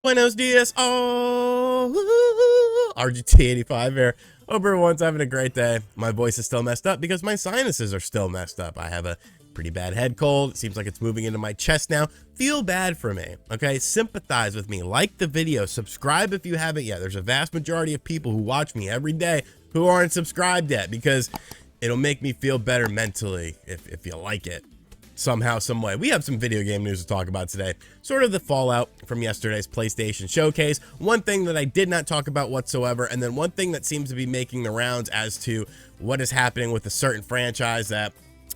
Buenos dias, oh, RGT85 here. Hope everyone's having a great day. My voice is still messed up because my sinuses are still messed up. I have a pretty bad head cold. It seems like it's moving into my chest now. Feel bad for me, okay? Sympathize with me. Like the video. Subscribe if you haven't yet. There's a vast majority of people who watch me every day who aren't subscribed yet because it'll make me feel better mentally if you like it. Somehow, some way. We have some video game news to talk about today. Sort of the fallout from yesterday's PlayStation showcase. One thing that I did not talk about whatsoever, and then one thing that seems to be making the rounds as to what is happening with a certain franchise that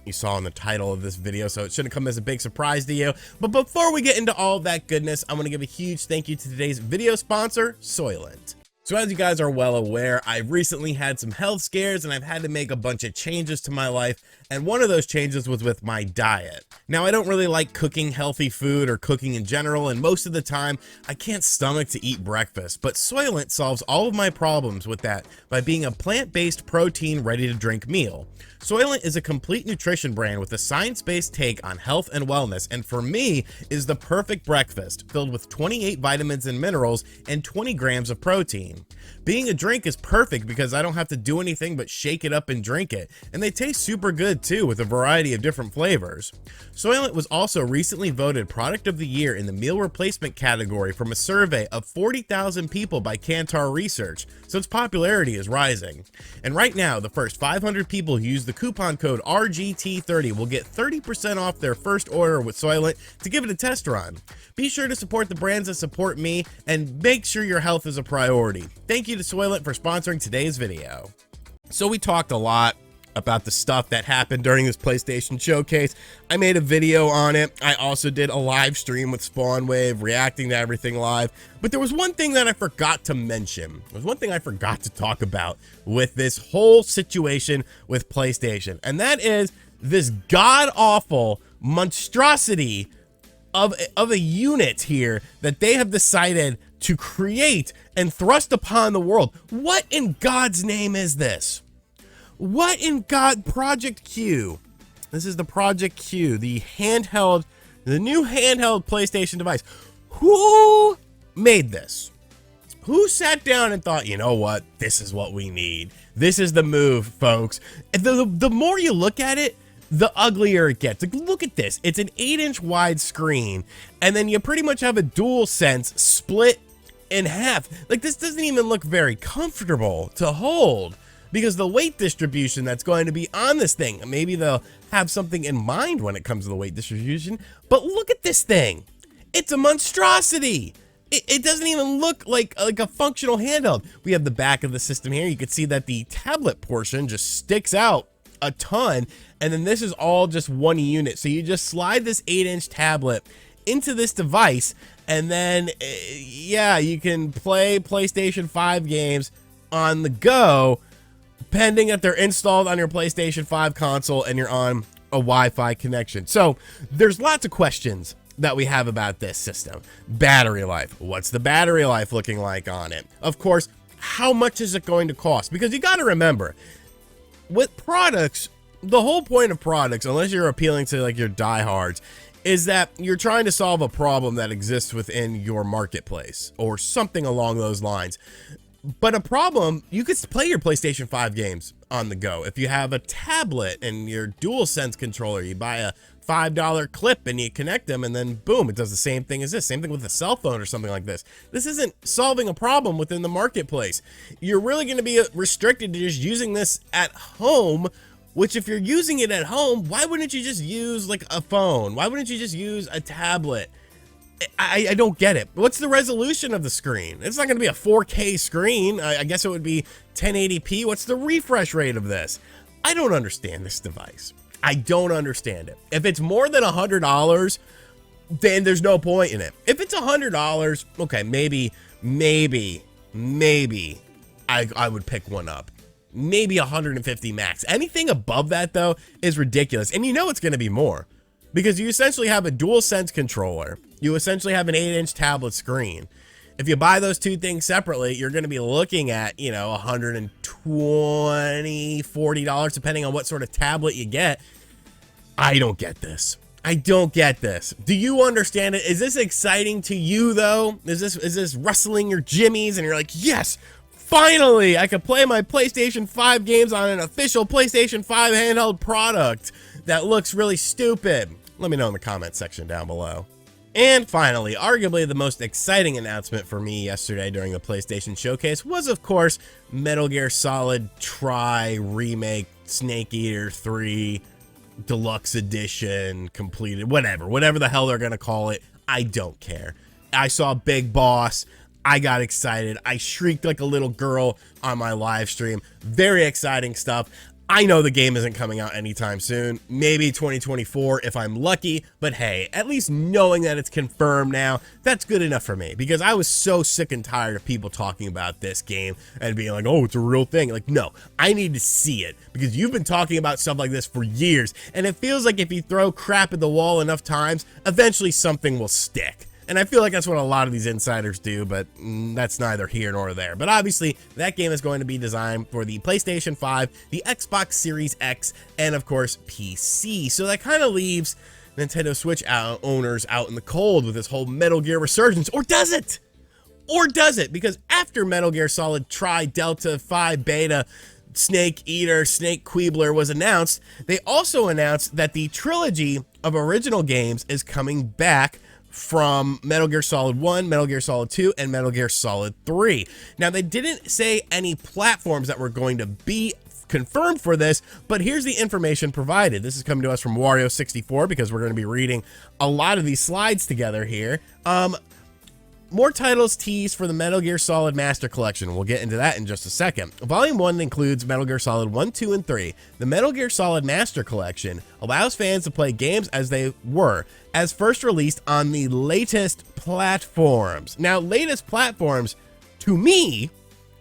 you saw in the title of this video, so it shouldn't come as a big surprise to you. But before we get into all of that goodness, I want to give a huge thank you to today's video sponsor, Soylent. So as you guys are well aware, I've recently had some health scares and I've had to make a bunch of changes to my life, and one of those changes was with my diet. Now, I don't really like cooking healthy food or cooking in general, and most of the time I can't stomach to eat breakfast, but Soylent solves all of my problems with that by being a plant-based protein ready-to-drink meal. Soylent is a complete nutrition brand with a science-based take on health and wellness, and for me is the perfect breakfast filled with 28 vitamins and minerals and 20 grams of protein. Being a drink is perfect because I don't have to do anything but shake it up and drink it, and they taste super good too with a variety of different flavors. Soylent was also recently voted Product of the Year in the meal replacement category from a survey of 40,000 people by Kantar Research, so its popularity is rising. And right now, the first 500 people who use the coupon code RGT30 will get 30% off their first order with Soylent to give it a test run. Be sure to support the brands that support me and make sure your health is a priority. Thank you to Soylent for sponsoring today's video. So we talked a lot about the stuff that happened during this PlayStation showcase. I made a video on it. I also did a live stream with SpawnWave reacting to everything live. But there was one thing that I forgot to mention. There was one thing I forgot to talk about with this whole situation with PlayStation. And that is this god-awful monstrosity of a unit here that they have decided to create and thrust upon the world. What in God's name is this? What in God? Project Q. This is the Project Q, the handheld, the new handheld PlayStation device. Who made this? Who sat down and thought, you know what? This is what we need. This is the move, folks. The more you look at it, the uglier it gets. Like, look at this. It's an 8-inch wide screen, and then you pretty much have a DualSense split in half. Like, this doesn't even look very comfortable to hold because the weight distribution that's going to be on this thing, maybe they'll have something in mind when it comes to the weight distribution, but look at this thing. It's a monstrosity. It doesn't even look like a functional handheld. We have the back of the system here. You can see that the tablet portion just sticks out a ton, and then this is all just one unit. So you just slide this 8-inch tablet into this device, and then yeah, you can play PlayStation 5 games on the go, pending that they're installed on your PlayStation 5 console and you're on a Wi-Fi connection. So there's lots of questions that we have about this system. Battery life. What's the battery life looking like on it? Of course, how much is it going to cost? Because you got to remember, with products, the whole point of products, unless you're appealing to like your diehards, is that you're trying to solve a problem that exists within your marketplace or something along those lines. But a problem, you could play your PlayStation 5 games on the go. If you have a tablet and your DualSense controller, you buy a $5 clip and you connect them, and then boom, it does the same thing as this. Same thing with a cell phone or something like this. This isn't solving a problem within the marketplace. You're really going to be restricted to just using this at home, which if you're using it at home, why wouldn't you just use like a phone? Why wouldn't you just use a tablet? I don't get it. What's the resolution of the screen? It's not going to be a 4K screen. I guess it would be 1080p. What's the refresh rate of this? I don't understand this device. I don't understand it. If it's more than $100, then there's no point in it. If it's $100, okay, maybe I would pick one up. Maybe 150 max. Anything above that, though, is ridiculous. And you know it's going to be more because you essentially have a DualSense controller. You essentially have an 8-inch tablet screen. If you buy those two things separately, you're going to be looking at, you know, $120, $40, depending on what sort of tablet you get. I don't get this. I don't get this. Do you understand it? Is this exciting to you though? Is this rustling your jimmies and you're like, yes, finally I can play my PlayStation 5 games on an official PlayStation 5 handheld product that looks really stupid? Let me know in the comment section down below. And finally, arguably the most exciting announcement for me yesterday during the PlayStation Showcase was, of course, Metal Gear Solid Tri Remake Snake Eater 3 Deluxe Edition completed, whatever the hell they're gonna call it. I don't care. I saw Big Boss. I got excited. I shrieked like a little girl on my live stream. Very exciting stuff. I know the game isn't coming out anytime soon, maybe 2024 if I'm lucky, but hey, at least knowing that it's confirmed now, that's good enough for me, because I was so sick and tired of people talking about this game and being like, oh, it's a real thing. Like, no, I need to see it, because you've been talking about stuff like this for years, and it feels like if you throw crap at the wall enough times, eventually something will stick. And I feel like that's what a lot of these insiders do, but that's neither here nor there. But obviously, that game is going to be designed for the PlayStation 5, the Xbox Series X, and of course, PC. So that kind of leaves Nintendo Switch owners out in the cold with this whole Metal Gear resurgence. Or does it? Or does it? Because after Metal Gear Solid Tri Delta 5 Beta, Snake Eater, Snake Quibbler was announced, they also announced that the trilogy of original games is coming back from Metal Gear Solid 1, Metal Gear Solid 2, and Metal Gear Solid 3. Now, they didn't say any platforms that were going to be confirmed for this, but here's the information provided. This is coming to us from Wario64, because we're going to be reading a lot of these slides together here. More titles teased for the Metal Gear Solid Master Collection. We'll get into that in just a second. Volume 1 includes Metal Gear Solid 1, 2, and 3. The Metal Gear Solid Master Collection allows fans to play games as they were, as first released on the latest platforms. Now, latest platforms, to me,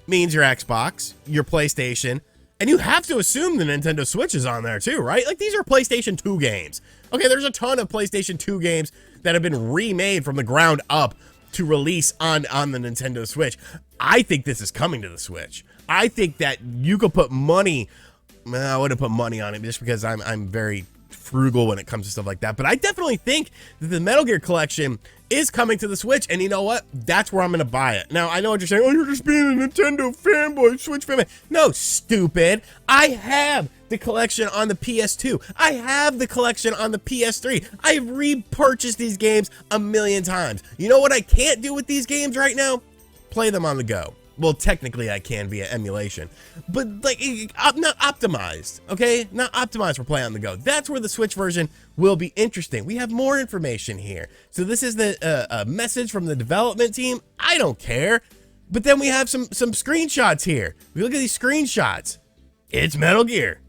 means your Xbox, your PlayStation, and you have to assume the Nintendo Switch is on there too, right? Like, these are PlayStation 2 games. Okay, there's a ton of PlayStation 2 games that have been remade from the ground up to release on the Nintendo Switch. I think this is coming to the Switch. I think that you could put money, I wouldn't put money on it just because I'm very frugal when it comes to stuff like that, but I definitely think that the Metal Gear collection is coming to the Switch, and you know what? That's where I'm gonna buy it. Now, I know what you're saying, oh, you're just being a Nintendo fanboy, Switch fanboy. No, stupid. I have the collection on the PS2. I have the collection on the PS3. I've repurchased these games a million times. You know what I can't do with these games right now? Play them on the go. Well, technically I can via emulation, but like not optimized, okay? Not optimized for play on the go. That's where the Switch version will be interesting. We have more information here. So this is the message from the development team. I don't care. But then we have some screenshots here. We look at these screenshots. It's Metal Gear.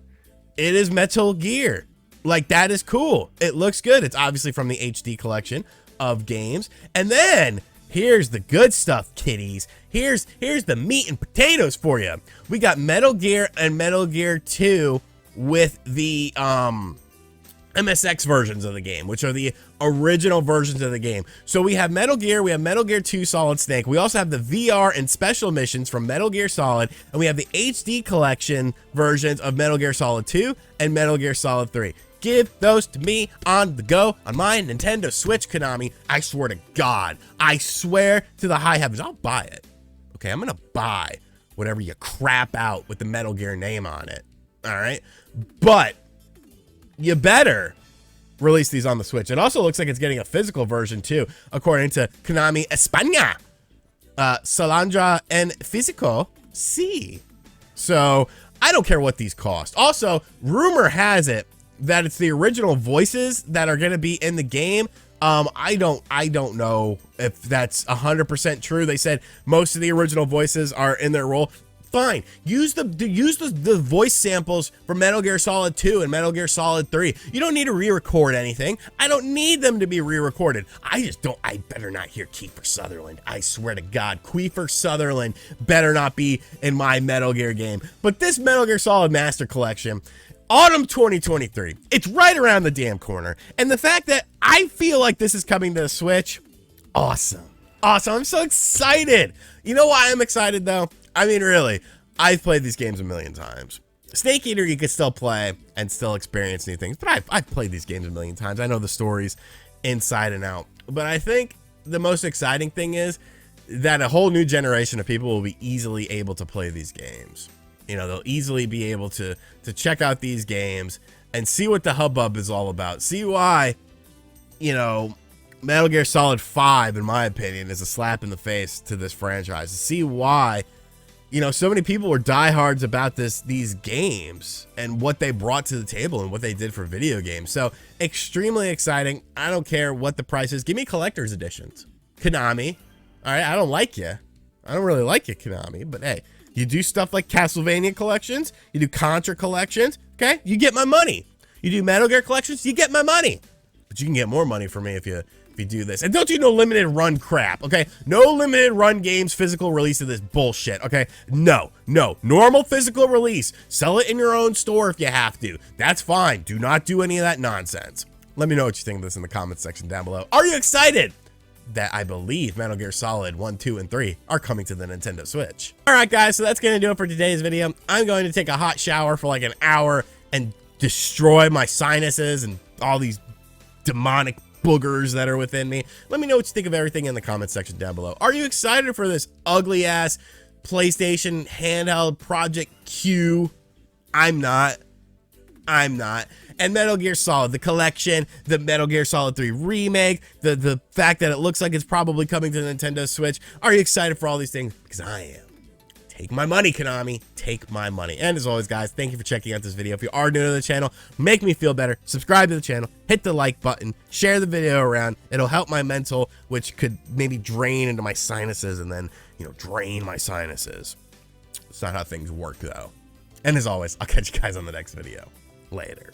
It is Metal Gear. Like, that is cool. It looks good. It's obviously from the HD collection of games. And then here's the good stuff, kiddies. Here's the meat and potatoes for you. We got Metal Gear and Metal Gear 2 with the MSX versions of the game, which are the original versions of the game. So we have Metal Gear, we have Metal Gear 2 Solid Snake, we also have the VR and special missions from Metal Gear Solid, and we have the HD collection versions of Metal Gear Solid 2 and Metal Gear Solid 3. Give those to me on the go on my Nintendo Switch, Konami. I swear to God, I swear to the high heavens, I'll buy it. Okay, I'm gonna buy whatever you crap out with the Metal Gear name on it. All right, but you better release these on the Switch. It also looks like it's getting a physical version too, according to Konami España. Salandra en físico, sí. So I don't care what these cost. Also, rumor has it that it's the original voices that are going to be in the game. I don't know if that's 100% true. They said most of the original voices are in their role. Fine, use the voice samples from Metal Gear Solid 2 and Metal Gear Solid 3. You don't need to re-record anything. I don't need them to be re-recorded. I better not hear Kiefer Sutherland. I swear to God, Kiefer Sutherland better not be in my Metal Gear game. But this Metal Gear Solid Master Collection, Autumn 2023, it's right around the damn corner. And the fact that I feel like this is coming to the Switch, awesome. Awesome, I'm so excited. You know why I'm excited though? I mean, really, I've played these games a million times. Snake Eater you could still play and still experience new things, but I've played these games a million times. I know the stories inside and out. But I think the most exciting thing is that a whole new generation of people will be easily able to play these games. You know, they'll easily be able to check out these games and see what the hubbub is all about. See why, you know, Metal Gear Solid 5, in my opinion, is a slap in the face to this franchise. See why, you know, so many people were diehards about these games and what they brought to the table and what they did for video games. So extremely exciting. I don't care what the price is. Give me collector's editions. Konami. All right, I don't like you. I don't really like you, Konami. But hey, you do stuff like Castlevania collections. You do Contra collections. Okay, you get my money. You do Metal Gear collections. You get my money. But you can get more money from me if you do this. And don't do no limited run crap, okay? No limited run games, physical release of this bullshit, okay? No. Normal physical release. Sell it in your own store if you have to. That's fine. Do not do any of that nonsense. Let me know what you think of this in the comments section down below. Are you excited that I believe Metal Gear Solid 1, 2, and 3 are coming to the Nintendo Switch? All right, guys, so that's going to do it for today's video. I'm going to take a hot shower for like an hour and destroy my sinuses and all these demonic boogers that are within me. Let me know what you think of everything in the comments section down below. Are you excited for this ugly ass PlayStation handheld Project Q? I'm not. And Metal Gear Solid, the collection, the Metal Gear Solid 3 remake, the fact that it looks like it's probably coming to the Nintendo Switch. Are you excited for all these things? Because I am. Take my money, Konami. Take my money. And as always, guys, thank you for checking out this video. If you are new to the channel, make me feel better. Subscribe to the channel. Hit the like button. Share the video around. It'll help my mental, which could maybe drain into my sinuses and then, you know, drain my sinuses. It's not how things work, though. And as always, I'll catch you guys on the next video. Later.